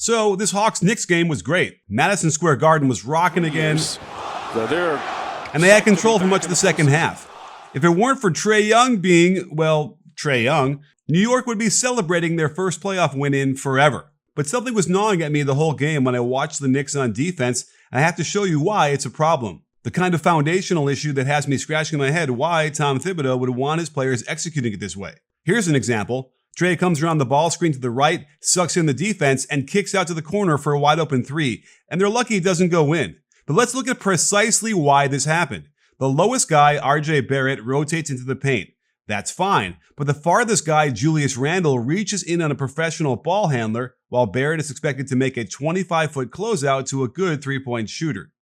So this Hawks-Knicks game was great. Madison Square Garden was rocking again, and they had control for much of the second half. If it weren't for Trae Young being, well, Trae Young, New York would be celebrating their first playoff win in forever. But something was gnawing at me the whole game when I watched the Knicks on defense, and I have to show you why it's a problem. The kind of foundational issue that has me scratching my head why Tom Thibodeau would want his players executing it this way. Here's an example. Trae comes around the ball screen to the right, sucks in the defense, and kicks out to the corner for a wide open three, and they're lucky it doesn't go in. But let's look at precisely why this happened. The lowest guy, RJ Barrett, rotates into the paint. That's fine, but the farthest guy, Julius Randle, reaches in on a professional ball handler, while Barrett is expected to make a 25-foot closeout to a good three-point shooter.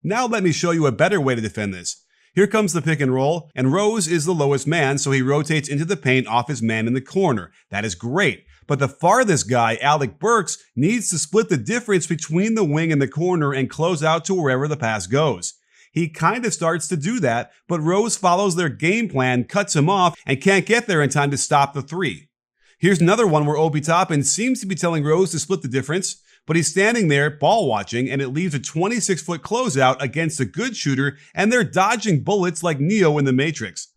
Now let me show you a better way to defend this. Here comes the pick and roll, and Rose is the lowest man, so he rotates into the paint off his man in the corner. That is great, but the farthest guy, Alec Burks, needs to split the difference between the wing and the corner and close out to wherever the pass goes. He kind of starts to do that, but Rose follows their game plan, cuts him off, and can't get there in time to stop the three. Here's another one where Obi Toppin seems to be telling Rose to split the difference, but he's standing there ball watching, and it leaves a 26-foot closeout against a good shooter, and they're dodging bullets like Neo in the Matrix.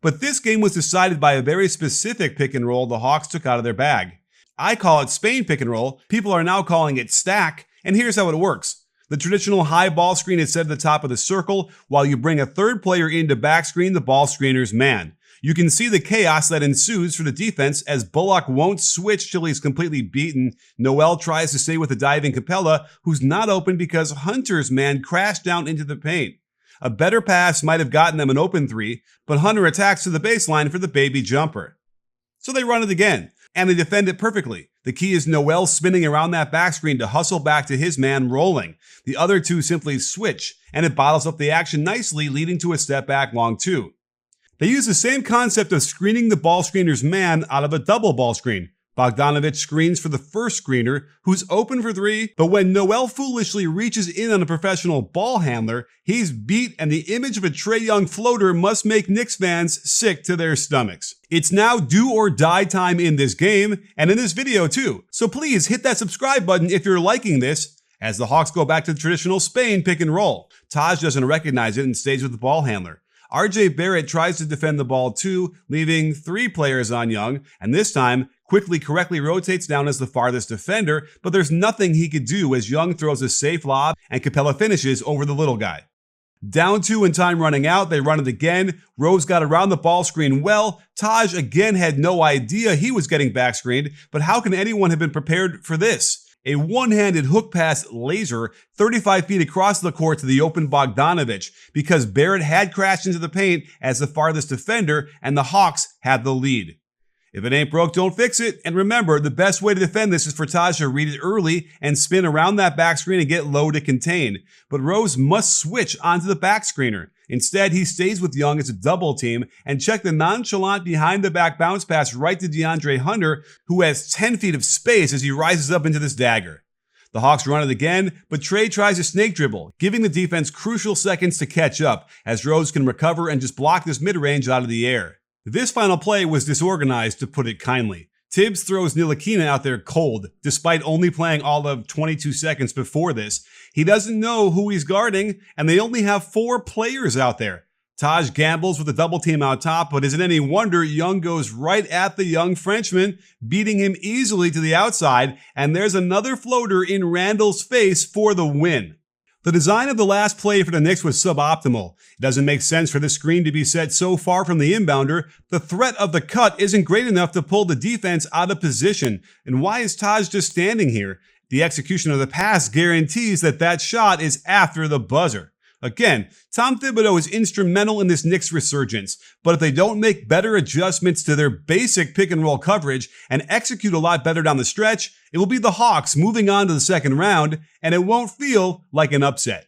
But this game was decided by a very specific pick and roll the Hawks took out of their bag. I call it Spain pick and roll, people are now calling it stack, and here's how it works. The traditional high ball screen is set at the top of the circle, while you bring a third player in to backscreen the ball screener's man. You can see the chaos that ensues for the defense as Bullock won't switch till he's completely beaten. Noel tries to stay with the diving Capella, who's not open because Hunter's man crashed down into the paint. A better pass might have gotten them an open three, but Hunter attacks to the baseline for the baby jumper. So they run it again, and they defend it perfectly. The key is Noel spinning around that backscreen to hustle back to his man rolling. The other two simply switch, and it bottles up the action nicely, leading to a step back long two. They use the same concept of screening the ball screener's man out of a double ball screen. Bogdanovic screens for the first screener, who's open for three, but when Noel foolishly reaches in on a professional ball handler, he's beat, and the image of a Trae Young floater must make Knicks fans sick to their stomachs. It's now do or die time in this game, and in this video too. So please hit that subscribe button if you're liking this, as the Hawks go back to the traditional Spain pick and roll. Taj doesn't recognize it and stays with the ball handler. RJ Barrett tries to defend the ball too, leaving three players on Young, and this time quickly correctly rotates down as the farthest defender, but there's nothing he could do as Young throws a safe lob and Capella finishes over the little guy. Down two and time running out, they run it again. Rose got around the ball screen well. Taj again had no idea he was getting back screened, but how can anyone have been prepared for this? A one-handed hook pass laser 35 feet across the court to the open Bogdanovic because Barrett had crashed into the paint as the farthest defender and the Hawks had the lead. If it ain't broke, don't fix it. And remember, the best way to defend this is for Taj to read it early and spin around that back screen and get low to contain. But Rose must switch onto the back screener. Instead, he stays with Young as a double team and check the nonchalant behind the back bounce pass right to DeAndre Hunter, who has 10 feet of space as he rises up into this dagger. The Hawks run it again, but Trae tries a snake dribble, giving the defense crucial seconds to catch up as Rose can recover and just block this mid-range out of the air. This final play was disorganized, to put it kindly. Tibbs throws Ntilikina out there cold, despite only playing all of 22 seconds before this. He doesn't know who he's guarding, and they only have 4 players out there. Taj gambles with a double team out top, but is it any wonder Young goes right at the young Frenchman, beating him easily to the outside, and there's another floater in Randle's face for the win. The design of the last play for the Knicks was suboptimal. It doesn't make sense for the screen to be set so far from the inbounder. The threat of the cut isn't great enough to pull the defense out of position. And why is Taj just standing here? The execution of the pass guarantees that that shot is after the buzzer. Again, Tom Thibodeau is instrumental in this Knicks resurgence, but if they don't make better adjustments to their basic pick and roll coverage and execute a lot better down the stretch, it will be the Hawks moving on to the second round, and it won't feel like an upset.